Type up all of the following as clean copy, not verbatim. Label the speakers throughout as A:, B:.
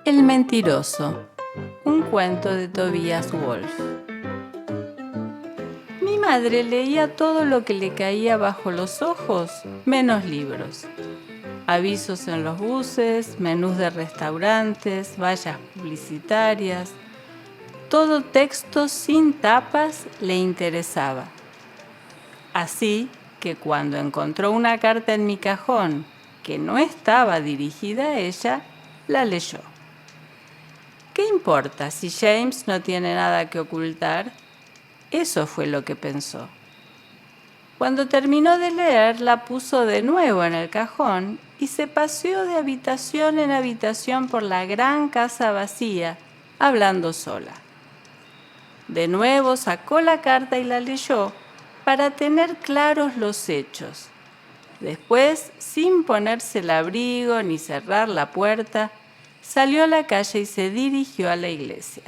A: El mentiroso, un cuento de Tobias Wolff. Mi madre leía todo lo que le caía bajo los ojos, menos libros. Avisos en los buses, menús de restaurantes, vallas publicitarias. Todo texto sin tapas le interesaba. Así que cuando encontró una carta en mi cajón que no estaba dirigida a ella, la leyó. ¿Qué importa si James no tiene nada que ocultar? Eso fue lo que pensó. Cuando terminó de leer, la puso de nuevo en el cajón y se paseó de habitación en habitación por la gran casa vacía, hablando sola. De nuevo sacó la carta y la leyó para tener claros los hechos. Después, sin ponerse el abrigo ni cerrar la puerta, salió a la calle y se dirigió a la iglesia.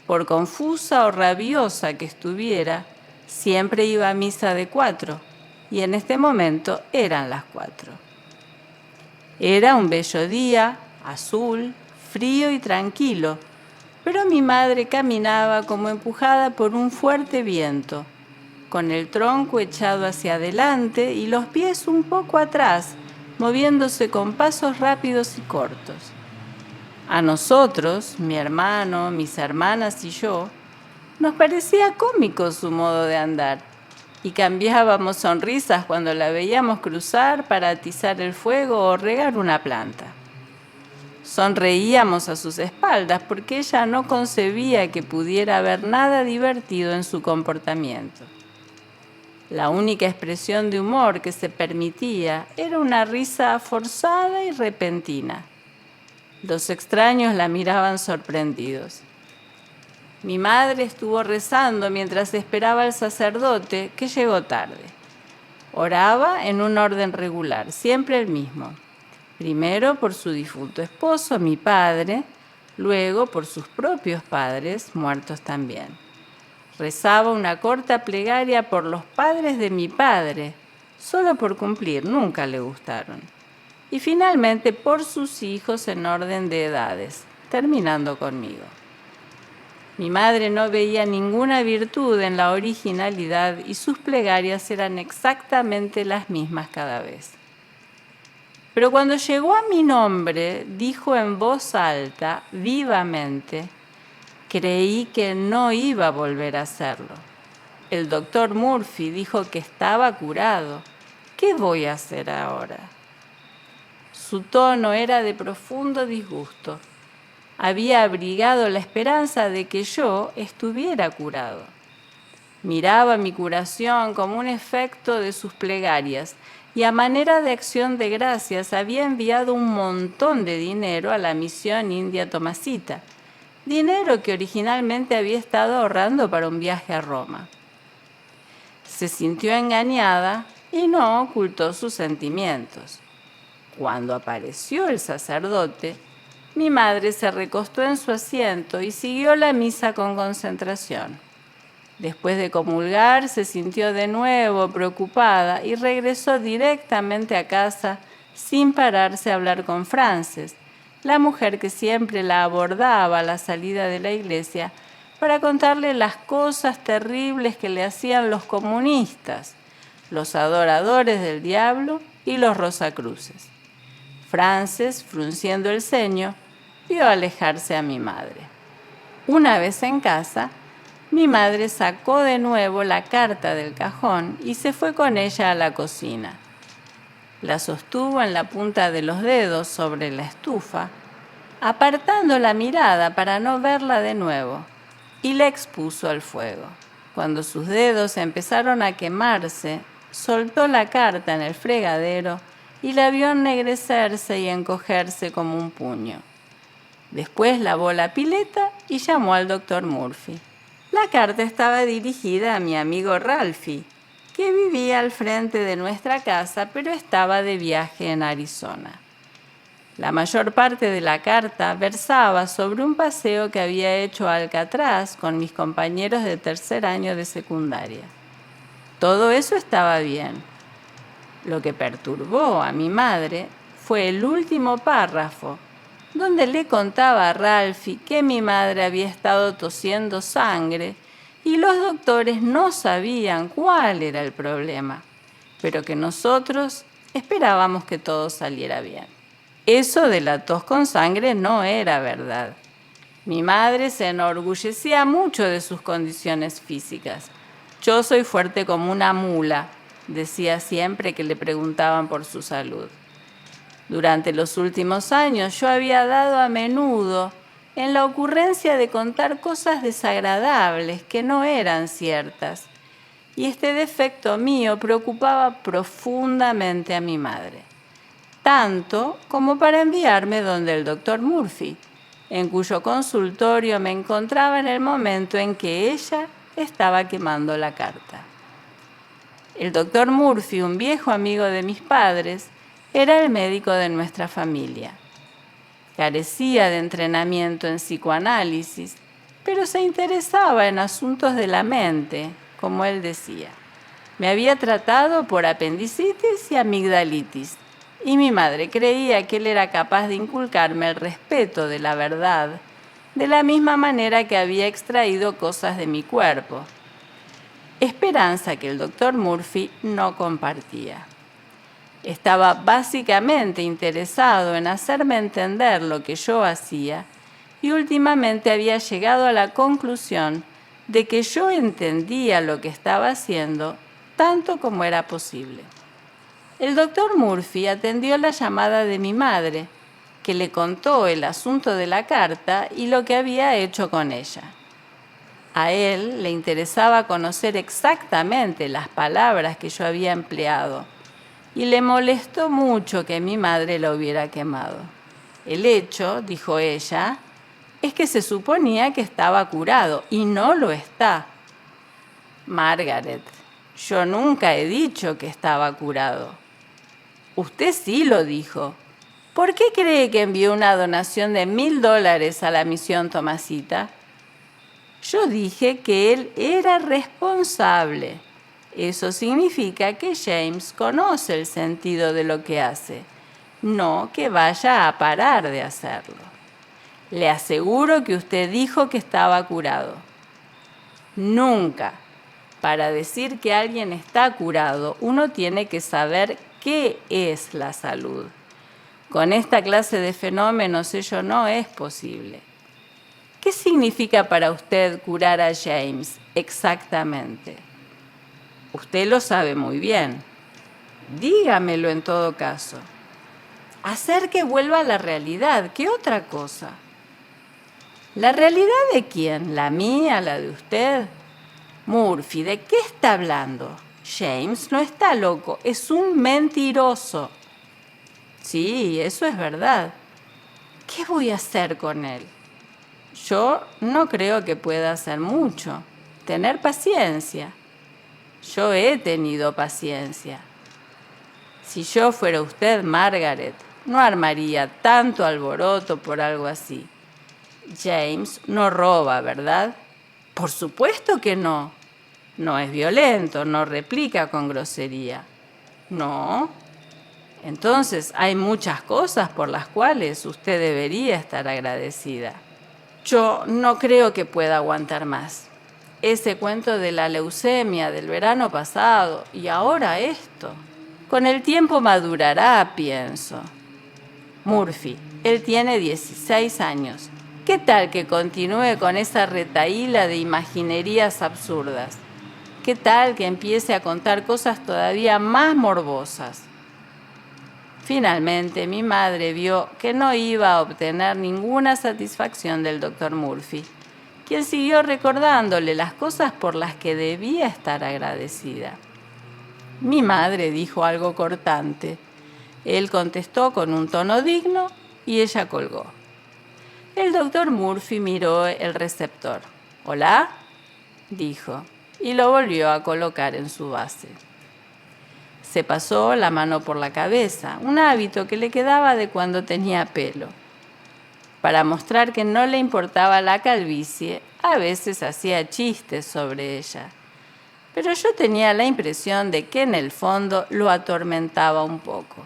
A: Por confusa o rabiosa que estuviera, siempre iba a misa de 4, y en este momento eran las 4. Era un bello día, azul, frío y tranquilo, pero mi madre caminaba como empujada por un fuerte viento, con el tronco echado hacia adelante y los pies un poco atrás, moviéndose con pasos rápidos y cortos. A nosotros, mi hermano, mis hermanas y yo, nos parecía cómico su modo de andar, y cambiábamos sonrisas cuando la veíamos cruzar para atizar el fuego o regar una planta. Sonreíamos a sus espaldas porque ella no concebía que pudiera haber nada divertido en su comportamiento. La única expresión de humor que se permitía era una risa forzada y repentina. Los extraños la miraban sorprendidos. Mi madre estuvo rezando mientras esperaba al sacerdote, que llegó tarde. Oraba en un orden regular, siempre el mismo. Primero por su difunto esposo, mi padre, luego por sus propios padres, muertos también. Rezaba una corta plegaria por los padres de mi padre, solo por cumplir, nunca le gustaron. Y finalmente por sus hijos en orden de edades, terminando conmigo. Mi madre no veía ninguna virtud en la originalidad y sus plegarias eran exactamente las mismas cada vez. Pero cuando llegó a mi nombre, dijo en voz alta, vivamente, creí que no iba a volver a hacerlo. El doctor Murphy dijo que estaba curado. ¿Qué voy a hacer ahora? Su tono era de profundo disgusto. Había abrigado la esperanza de que yo estuviera curado. Miraba mi curación como un efecto de sus plegarias y a manera de acción de gracias había enviado un montón de dinero a la misión india Tomasita, dinero que originalmente había estado ahorrando para un viaje a Roma. Se sintió engañada y no ocultó sus sentimientos. Cuando apareció el sacerdote, mi madre se recostó en su asiento y siguió la misa con concentración. Después de comulgar, se sintió de nuevo preocupada y regresó directamente a casa sin pararse a hablar con Frances, la mujer que siempre la abordaba a la salida de la iglesia para contarle las cosas terribles que le hacían los comunistas, los adoradores del diablo y los rosacruces. Frances, frunciendo el ceño, vio alejarse a mi madre. Una vez en casa, mi madre sacó de nuevo la carta del cajón y se fue con ella a la cocina. La sostuvo en la punta de los dedos sobre la estufa, apartando la mirada para no verla de nuevo, y la expuso al fuego. Cuando sus dedos empezaron a quemarse, soltó la carta en el fregadero y la vio ennegrecerse y encogerse como un puño. Después lavó la pileta y llamó al doctor Murphy. La carta estaba dirigida a mi amigo Ralphie, que vivía al frente de nuestra casa, pero estaba de viaje en Arizona. La mayor parte de la carta versaba sobre un paseo que había hecho a Alcatraz con mis compañeros de tercer año de secundaria. Todo eso estaba bien. Lo que perturbó a mi madre fue el último párrafo, donde le contaba a Ralphie que mi madre había estado tosiendo sangre y los doctores no sabían cuál era el problema, pero que nosotros esperábamos que todo saliera bien. Eso de la tos con sangre no era verdad. Mi madre se enorgullecía mucho de sus condiciones físicas. Yo soy fuerte como una mula, decía siempre que le preguntaban por su salud. Durante los últimos años yo había dado a menudo en la ocurrencia de contar cosas desagradables que no eran ciertas, y este defecto mío preocupaba profundamente a mi madre, tanto como para enviarme donde el doctor Murphy, en cuyo consultorio me encontraba en el momento en que ella estaba quemando la carta. El doctor Murphy, un viejo amigo de mis padres, era el médico de nuestra familia. Carecía de entrenamiento en psicoanálisis, pero se interesaba en asuntos de la mente, como él decía. Me había tratado por apendicitis y amigdalitis, y mi madre creía que él era capaz de inculcarme el respeto de la verdad, de la misma manera que había extraído cosas de mi cuerpo. Esperanza que el doctor Murphy no compartía. Estaba básicamente interesado en hacerme entender lo que yo hacía y últimamente había llegado a la conclusión de que yo entendía lo que estaba haciendo tanto como era posible. El doctor Murphy atendió la llamada de mi madre, que le contó el asunto de la carta y lo que había hecho con ella. A él le interesaba conocer exactamente las palabras que yo había empleado y le molestó mucho que mi madre la hubiera quemado. El hecho, dijo ella, es que se suponía que estaba curado y no lo está. Margaret, yo nunca he dicho que estaba curado. Usted sí lo dijo. ¿Por qué cree que envió una donación de $1,000 a la misión Tomasita? Yo dije que él era responsable. Eso significa que James conoce el sentido de lo que hace, no que vaya a parar de hacerlo. Le aseguro que usted dijo que estaba curado. Nunca. Para decir que alguien está curado, uno tiene que saber qué es la salud. Con esta clase de fenómenos ello no es posible. ¿Qué significa para usted curar a James exactamente? Usted lo sabe muy bien. Dígamelo en todo caso. Hacer que vuelva a la realidad. ¿Qué otra cosa? ¿La realidad de quién? ¿La mía? ¿La de usted? Murphy, ¿de qué está hablando? James no está loco, es un mentiroso. Sí, eso es verdad. ¿Qué voy a hacer con él? Yo no creo que pueda hacer mucho. Tener paciencia. Yo he tenido paciencia. Si yo fuera usted, Margaret, no armaría tanto alboroto por algo así. James no roba, ¿verdad? Por supuesto que no. No es violento, no replica con grosería. No. Entonces hay muchas cosas por las cuales usted debería estar agradecida. Yo no creo que pueda aguantar más. Ese cuento de la leucemia del verano pasado y ahora esto. Con el tiempo madurará, pienso. Murphy, él tiene 16 años. ¿Qué tal que continúe con esa retahíla de imaginerías absurdas? ¿Qué tal que empiece a contar cosas todavía más morbosas? Finalmente, mi madre vio que no iba a obtener ninguna satisfacción del doctor Murphy, quien siguió recordándole las cosas por las que debía estar agradecida. Mi madre dijo algo cortante. Él contestó con un tono digno y ella colgó. El doctor Murphy miró el receptor. «¿Hola?», dijo, y lo volvió a colocar en su base. Se pasó la mano por la cabeza, un hábito que le quedaba de cuando tenía pelo. Para mostrar que no le importaba la calvicie, a veces hacía chistes sobre ella. Pero yo tenía la impresión de que en el fondo lo atormentaba un poco.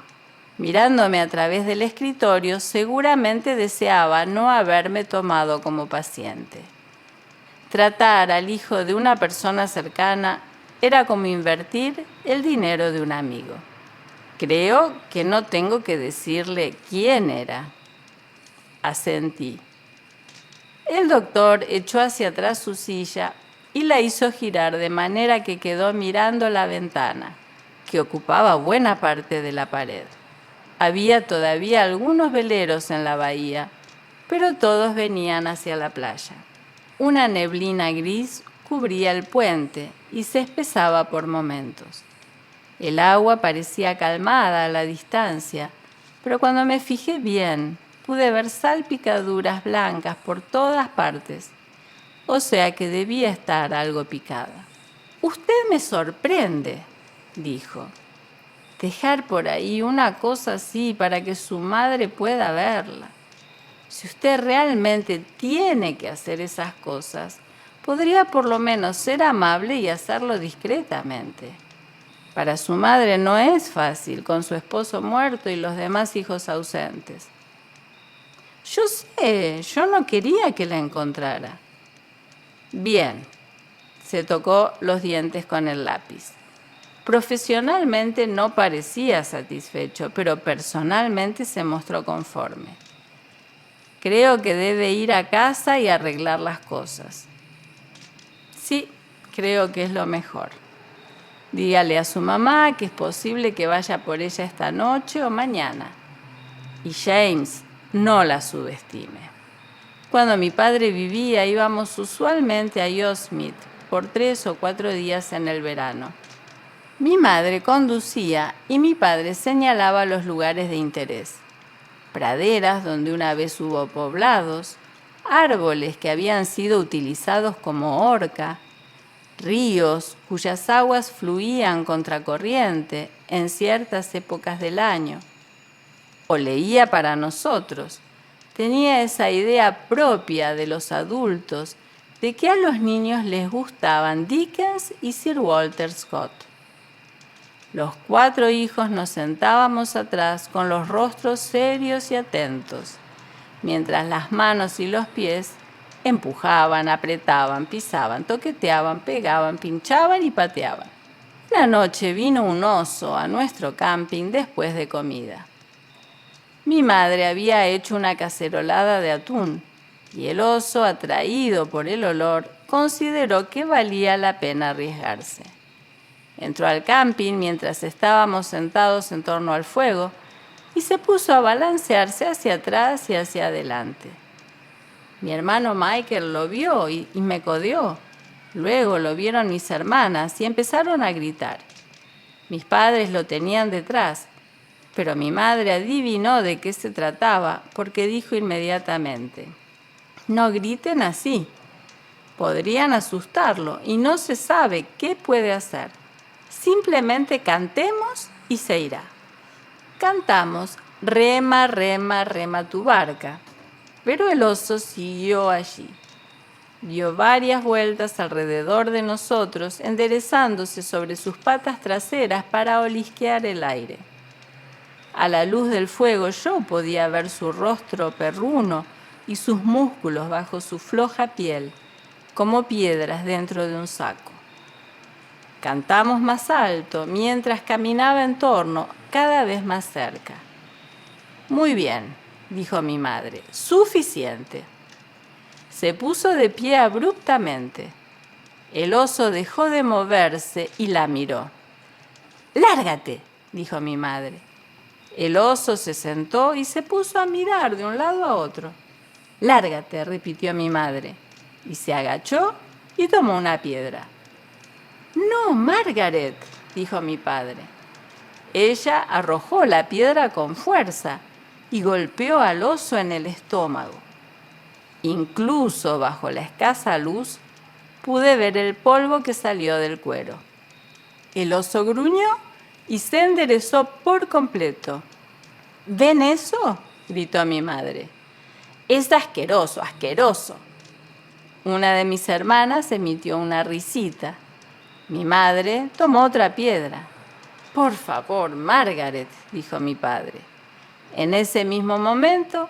A: Mirándome a través del escritorio, seguramente deseaba no haberme tomado como paciente. Tratar al hijo de una persona cercana era como invertir el dinero de un amigo. Creo que no tengo que decirle quién era. Asentí. El doctor echó hacia atrás su silla y la hizo girar de manera que quedó mirando la ventana, que ocupaba buena parte de la pared. Había todavía algunos veleros en la bahía, pero todos venían hacia la playa. Una neblina gris cubría el puente y se espesaba por momentos. El agua parecía calmada a la distancia, pero cuando me fijé bien, pude ver salpicaduras blancas por todas partes, o sea que debía estar algo picada. «Usted me sorprende», dijo. «Dejar por ahí una cosa así para que su madre pueda verla. Si usted realmente tiene que hacer esas cosas, podría por lo menos ser amable y hacerlo discretamente. Para su madre no es fácil, con su esposo muerto y los demás hijos ausentes». «Yo sé, yo no quería que la encontrara». «Bien», se tocó los dientes con el lápiz. Profesionalmente no parecía satisfecho, pero personalmente se mostró conforme. «Creo que debe ir a casa y arreglar las cosas». «Sí, creo que es lo mejor. Dígale a su mamá que es posible que vaya por ella esta noche o mañana. Y James, no la subestime. Cuando mi padre vivía, íbamos usualmente a Yosemite por 3 o 4 días en el verano. Mi madre conducía y mi padre señalaba los lugares de interés. Praderas donde una vez hubo poblados, árboles que habían sido utilizados como horca, ríos cuyas aguas fluían contracorriente en ciertas épocas del año. O leía para nosotros. Tenía esa idea propia de los adultos de que a los niños les gustaban Dickens y Sir Walter Scott. Los 4 hijos nos sentábamos atrás con los rostros serios y atentos, mientras las manos y los pies empujaban, apretaban, pisaban, toqueteaban, pegaban, pinchaban y pateaban. Una noche vino un oso a nuestro camping después de comida. Mi madre había hecho una cacerolada de atún y el oso, atraído por el olor, consideró que valía la pena arriesgarse. Entró al camping mientras estábamos sentados en torno al fuego y se puso a balancearse hacia atrás y hacia adelante. Mi hermano Michael lo vio y me codeó. Luego lo vieron mis hermanas y empezaron a gritar. Mis padres lo tenían detrás, pero mi madre adivinó de qué se trataba porque dijo inmediatamente: «No griten así. Podrían asustarlo y no se sabe qué puede hacer. Simplemente cantemos y se irá». Cantamos «Rema, rema, rema tu barca», pero el oso siguió allí. Dio varias vueltas alrededor de nosotros, enderezándose sobre sus patas traseras para olisquear el aire. A la luz del fuego yo podía ver su rostro perruno y sus músculos bajo su floja piel, como piedras dentro de un saco. Cantamos más alto mientras caminaba en torno, cada vez más cerca. «Muy bien», dijo mi madre, «suficiente». Se puso de pie abruptamente. El oso dejó de moverse y la miró. «Lárgate», dijo mi madre. El oso se sentó y se puso a mirar de un lado a otro. «Lárgate», repitió mi madre, y se agachó y tomó una piedra. «No, Margaret», dijo mi padre. Ella arrojó la piedra con fuerza y golpeó al oso en el estómago. Incluso bajo la escasa luz, pude ver el polvo que salió del cuero. El oso gruñó y se enderezó por completo. «¿Ven eso?», gritó mi madre. «Es asqueroso, asqueroso». Una de mis hermanas emitió una risita. Mi madre tomó otra piedra. Por favor, Margaret, dijo mi padre. En ese mismo momento,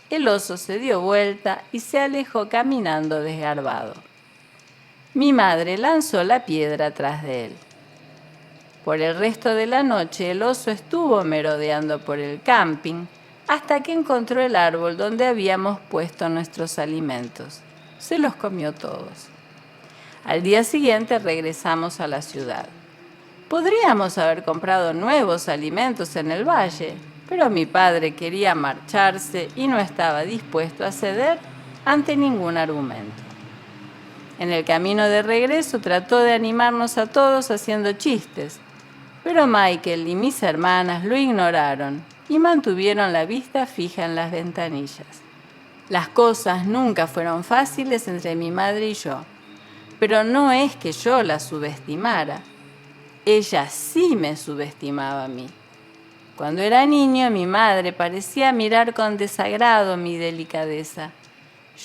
A: el oso se dio vuelta y se alejó caminando desgarbado. Mi madre lanzó la piedra tras de él. Por el resto de la noche el oso estuvo merodeando por el camping hasta que encontró el árbol donde habíamos puesto nuestros alimentos. Se los comió todos. Al día siguiente regresamos a la ciudad. Podríamos haber comprado nuevos alimentos en el valle, pero mi padre quería marcharse y no estaba dispuesto a ceder ante ningún argumento. En el camino de regreso trató de animarnos a todos haciendo chistes, pero Michael y mis hermanas lo ignoraron y mantuvieron la vista fija en las ventanillas. Las cosas nunca fueron fáciles entre mi madre y yo, pero no es que yo la subestimara. Ella sí me subestimaba a mí. Cuando era niño, mi madre parecía mirar con desagrado mi delicadeza.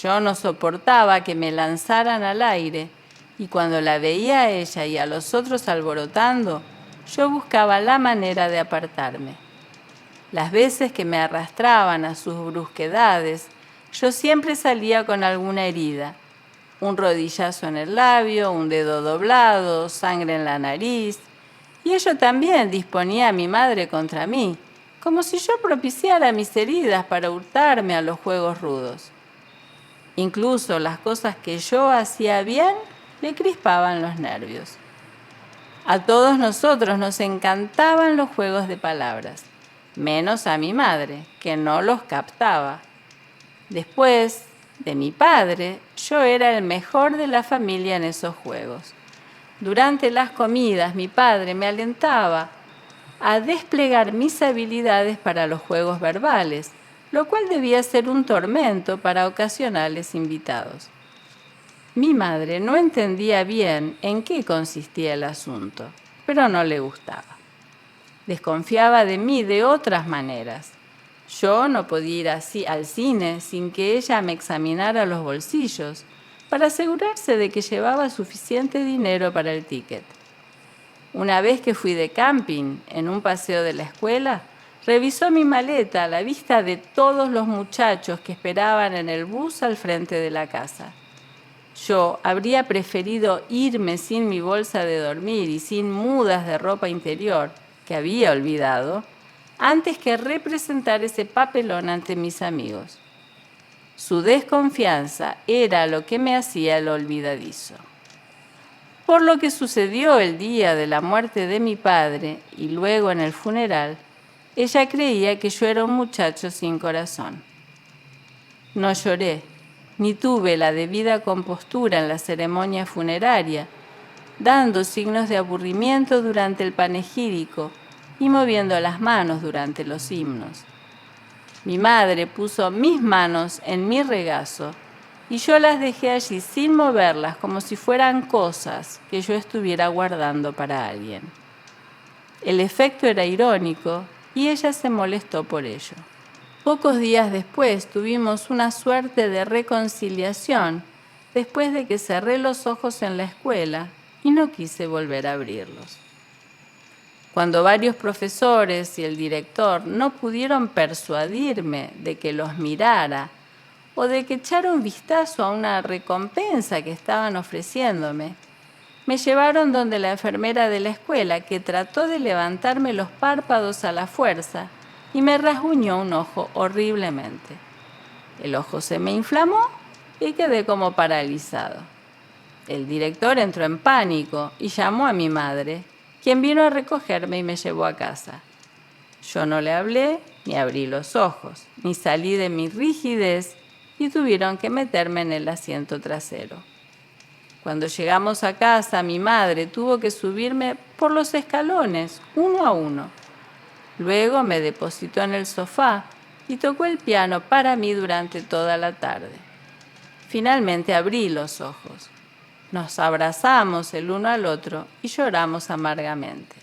A: Yo no soportaba que me lanzaran al aire, y cuando la veía a ella y a los otros alborotando, yo buscaba la manera de apartarme. Las veces que me arrastraban a sus brusquedades, yo siempre salía con alguna herida. Un rodillazo en el labio, un dedo doblado, sangre en la nariz. Y ello también disponía a mi madre contra mí, como si yo propiciara mis heridas para hurtarme a los juegos rudos. Incluso las cosas que yo hacía bien le crispaban los nervios. A todos nosotros nos encantaban los juegos de palabras, menos a mi madre, que no los captaba. Después de mi padre, yo era el mejor de la familia en esos juegos. Durante las comidas, mi padre me alentaba a desplegar mis habilidades para los juegos verbales, lo cual debía ser un tormento para ocasionales invitados. Mi madre no entendía bien en qué consistía el asunto, pero no le gustaba. Desconfiaba de mí de otras maneras. Yo no podía ir así al cine sin que ella me examinara los bolsillos para asegurarse de que llevaba suficiente dinero para el ticket. Una vez que fui de camping en un paseo de la escuela, revisó mi maleta a la vista de todos los muchachos que esperaban en el bus al frente de la casa. Yo habría preferido irme sin mi bolsa de dormir y sin mudas de ropa interior, que había olvidado, antes que representar ese papelón ante mis amigos. Su desconfianza era lo que me hacía el olvidadizo. Por lo que sucedió el día de la muerte de mi padre y luego en el funeral, ella creía que yo era un muchacho sin corazón. No lloré, ni tuve la debida compostura en la ceremonia funeraria, dando signos de aburrimiento durante el panegírico y moviendo las manos durante los himnos. Mi madre puso mis manos en mi regazo y yo las dejé allí sin moverlas, como si fueran cosas que yo estuviera guardando para alguien. El efecto era irónico y ella se molestó por ello. Pocos días después tuvimos una suerte de reconciliación después de que cerré los ojos en la escuela y no quise volver a abrirlos. Cuando varios profesores y el director no pudieron persuadirme de que los mirara o de que echara un vistazo a una recompensa que estaban ofreciéndome, me llevaron donde la enfermera de la escuela, que trató de levantarme los párpados a la fuerza y me rasguñó un ojo horriblemente. El ojo se me inflamó y quedé como paralizado. El director entró en pánico y llamó a mi madre, quien vino a recogerme y me llevó a casa. Yo no le hablé, ni abrí los ojos, ni salí de mi rigidez y tuvieron que meterme en el asiento trasero. Cuando llegamos a casa, mi madre tuvo que subirme por los escalones, uno a uno. Luego me depositó en el sofá y tocó el piano para mí durante toda la tarde. Finalmente abrí los ojos. Nos abrazamos el uno al otro y lloramos amargamente.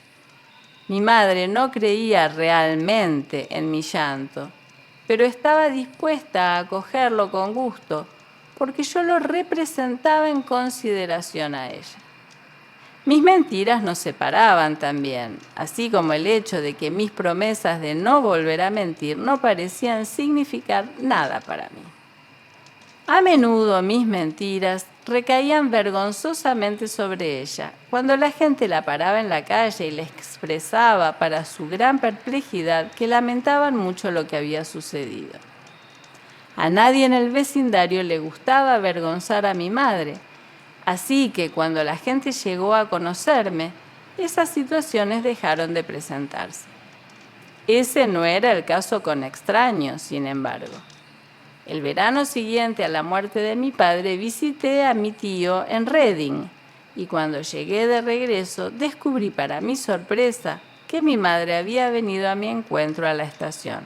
A: Mi madre no creía realmente en mi llanto, pero estaba dispuesta a acogerlo con gusto, porque yo lo representaba en consideración a ella. Mis mentiras nos separaban también, así como el hecho de que mis promesas de no volver a mentir no parecían significar nada para mí. A menudo mis mentiras recaían vergonzosamente sobre ella. Cuando la gente la paraba en la calle y le expresaba para su gran perplejidad que lamentaban mucho lo que había sucedido. A nadie en el vecindario le gustaba avergonzar a mi madre, así que cuando la gente llegó a conocerme, esas situaciones dejaron de presentarse. Ese no era el caso con extraños, sin embargo. El verano siguiente a la muerte de mi padre visité a mi tío en Reading y cuando llegué de regreso descubrí para mi sorpresa que mi madre había venido a mi encuentro a la estación.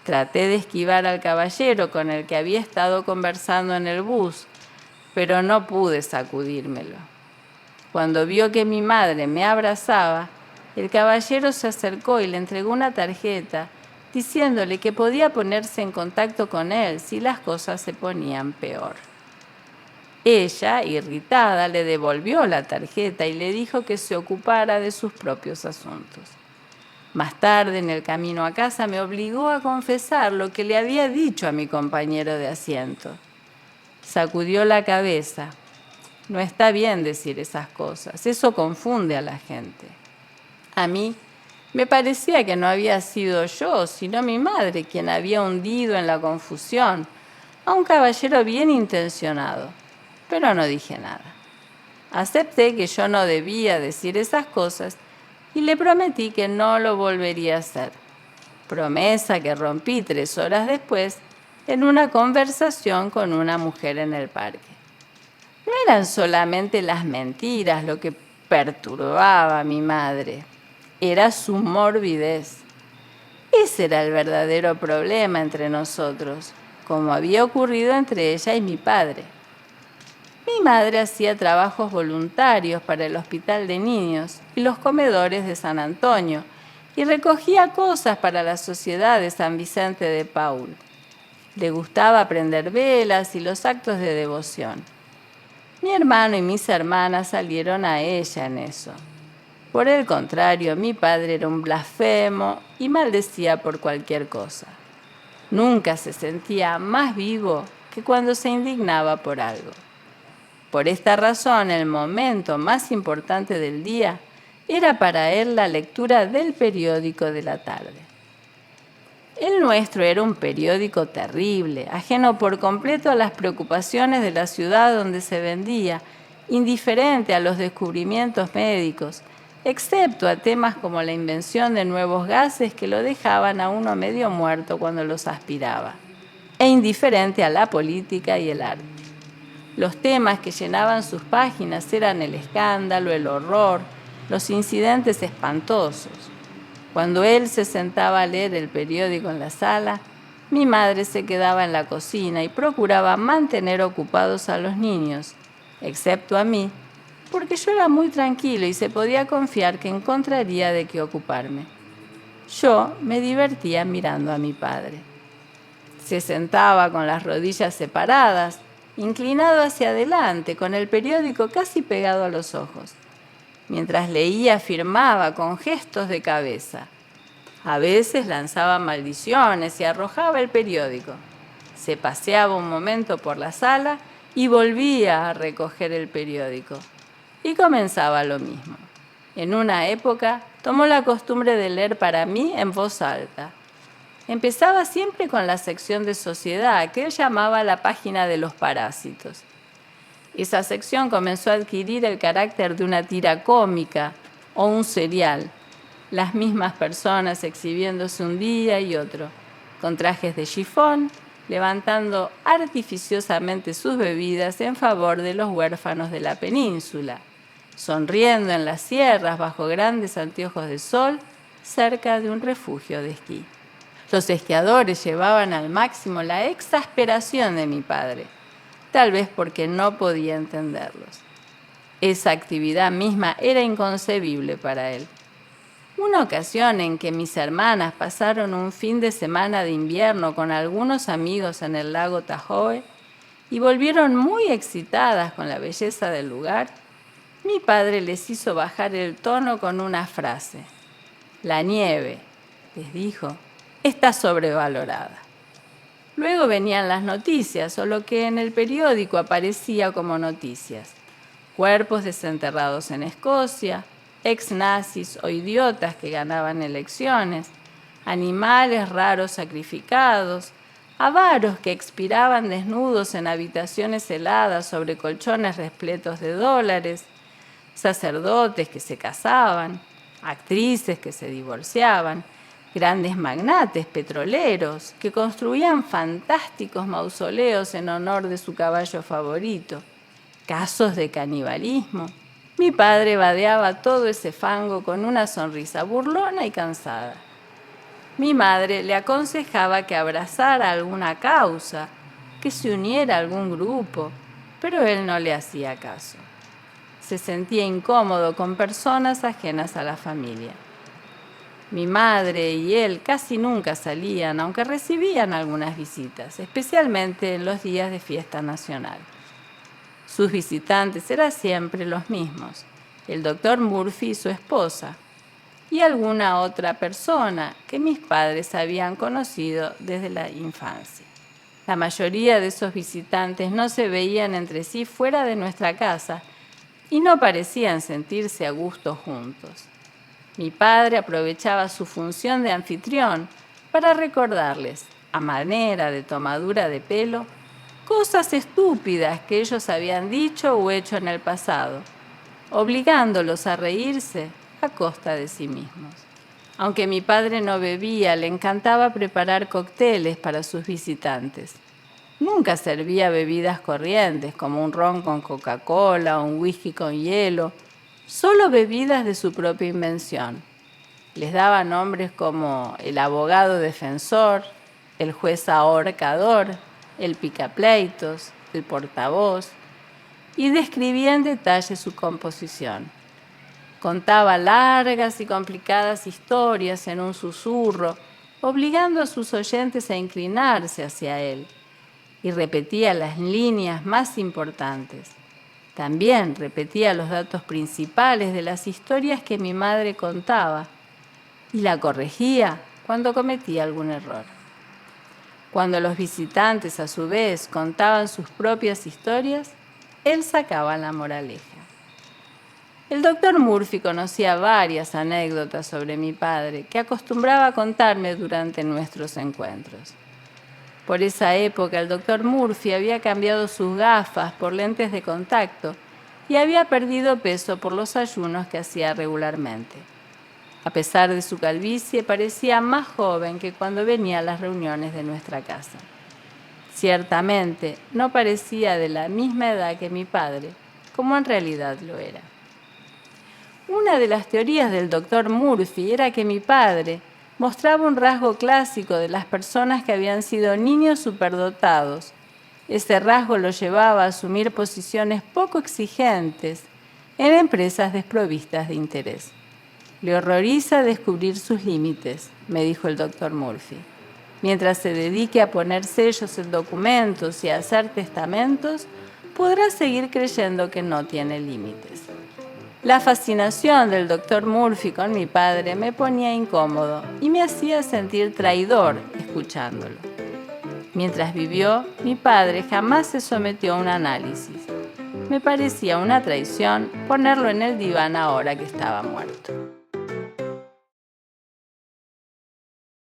A: Traté de esquivar al caballero con el que había estado conversando en el bus, pero no pude sacudírmelo. Cuando vio que mi madre me abrazaba, el caballero se acercó y le entregó una tarjeta diciéndole que podía ponerse en contacto con él si las cosas se ponían peor. Ella, irritada, le devolvió la tarjeta y le dijo que se ocupara de sus propios asuntos. Más tarde, en el camino a casa, me obligó a confesar lo que le había dicho a mi compañero de asiento. Sacudió la cabeza. No está bien decir esas cosas, eso confunde a la gente. A mí me parecía que no había sido yo, sino mi madre quien había hundido en la confusión a un caballero bien intencionado, pero no dije nada. Acepté que yo no debía decir esas cosas y le prometí que no lo volvería a hacer. Promesa que rompí 3 horas después en una conversación con una mujer en el parque. No eran solamente las mentiras lo que perturbaba a mi madre, era su morbidez. Ese era el verdadero problema entre nosotros, como había ocurrido entre ella y mi padre. Mi madre hacía trabajos voluntarios para el hospital de niños y los comedores de San Antonio y recogía cosas para la sociedad de San Vicente de Paúl. Le gustaba prender velas y los actos de devoción. Mi hermano y mis hermanas salieron a ella en eso. Por el contrario, mi padre era un blasfemo y maldecía por cualquier cosa. Nunca se sentía más vivo que cuando se indignaba por algo. Por esta razón, el momento más importante del día era para él la lectura del periódico de la tarde. El nuestro era un periódico terrible, ajeno por completo a las preocupaciones de la ciudad donde se vendía, indiferente a los descubrimientos médicos, excepto a temas como la invención de nuevos gases que lo dejaban a uno medio muerto cuando los aspiraba, e indiferente a la política y el arte. Los temas que llenaban sus páginas eran el escándalo, el horror, los incidentes espantosos. Cuando él se sentaba a leer el periódico en la sala, mi madre se quedaba en la cocina y procuraba mantener ocupados a los niños, excepto a mí, porque yo era muy tranquilo y se podía confiar que encontraría de qué ocuparme. Yo me divertía mirando a mi padre. Se sentaba con las rodillas separadas, inclinado hacia adelante, con el periódico casi pegado a los ojos. Mientras leía, afirmaba con gestos de cabeza. A veces lanzaba maldiciones y arrojaba el periódico. Se paseaba un momento por la sala y volvía a recoger el periódico. Y comenzaba lo mismo. En una época tomó la costumbre de leer para mí en voz alta. Empezaba siempre con la sección de sociedad, que él llamaba la página de los parásitos. Esa sección comenzó a adquirir el carácter de una tira cómica o un serial, las mismas personas exhibiéndose un día y otro, con trajes de chifón, levantando artificiosamente sus bebidas en favor de los huérfanos de la península, sonriendo en las sierras bajo grandes anteojos de sol cerca de un refugio de esquí. Los esquiadores llevaban al máximo la exasperación de mi padre, tal vez porque no podía entenderlos. Esa actividad misma era inconcebible para él. Una ocasión en que mis hermanas pasaron un fin de semana de invierno con algunos amigos en el lago Tahoe y volvieron muy excitadas con la belleza del lugar, Mi padre les hizo bajar el tono con una frase. La nieve, les dijo, está sobrevalorada. Luego venían las noticias o lo que en el periódico aparecía como noticias. Cuerpos desenterrados en Escocia, ex-nazis o idiotas que ganaban elecciones, animales raros sacrificados, avaros que expiraban desnudos en habitaciones heladas sobre colchones repletos de dólares, sacerdotes que se casaban, actrices que se divorciaban, grandes magnates petroleros que construían fantásticos mausoleos en honor de su caballo favorito, casos de canibalismo. Mi padre vadeaba todo ese fango con una sonrisa burlona y cansada. Mi madre le aconsejaba que abrazara alguna causa, que se uniera a algún grupo, pero él no le hacía caso. Se sentía incómodo con personas ajenas a la familia. Mi madre y él casi nunca salían, aunque recibían algunas visitas, especialmente en los días de fiesta nacional. Sus visitantes eran siempre los mismos, el doctor Murphy y su esposa, y alguna otra persona que mis padres habían conocido desde la infancia. La mayoría de esos visitantes no se veían entre sí fuera de nuestra casa y no parecían sentirse a gusto juntos. Mi padre aprovechaba su función de anfitrión para recordarles, a manera de tomadura de pelo, cosas estúpidas que ellos habían dicho o hecho en el pasado, obligándolos a reírse a costa de sí mismos. Aunque mi padre no bebía, le encantaba preparar cócteles para sus visitantes. Nunca servía bebidas corrientes como un ron con Coca-Cola o un whisky con hielo, solo bebidas de su propia invención. Les daba nombres como el abogado defensor, el juez ahorcador, el picapleitos, el portavoz, y describía en detalle su composición. Contaba largas y complicadas historias en un susurro, obligando a sus oyentes a inclinarse hacia él, y repetía las líneas más importantes. También repetía los datos principales de las historias que mi madre contaba y la corregía cuando cometía algún error. Cuando los visitantes, a su vez, contaban sus propias historias, él sacaba la moraleja. El doctor Murphy conocía varias anécdotas sobre mi padre que acostumbraba a contarme durante nuestros encuentros. Por esa época, el doctor Murphy había cambiado sus gafas por lentes de contacto y había perdido peso por los ayunos que hacía regularmente. A pesar de su calvicie, parecía más joven que cuando venía a las reuniones de nuestra casa. Ciertamente, no parecía de la misma edad que mi padre, como en realidad lo era. Una de las teorías del doctor Murphy era que mi padre mostraba un rasgo clásico de las personas que habían sido niños superdotados. Ese rasgo lo llevaba a asumir posiciones poco exigentes en empresas desprovistas de interés. Le horroriza descubrir sus límites, me dijo el doctor Murphy. Mientras se dedique a poner sellos en documentos y a hacer testamentos, podrá seguir creyendo que no tiene límites. La fascinación del doctor Murphy con mi padre me ponía incómodo y me hacía sentir traidor escuchándolo. Mientras vivió, mi padre jamás se sometió a un análisis. Me parecía una traición ponerlo en el diván ahora que estaba muerto.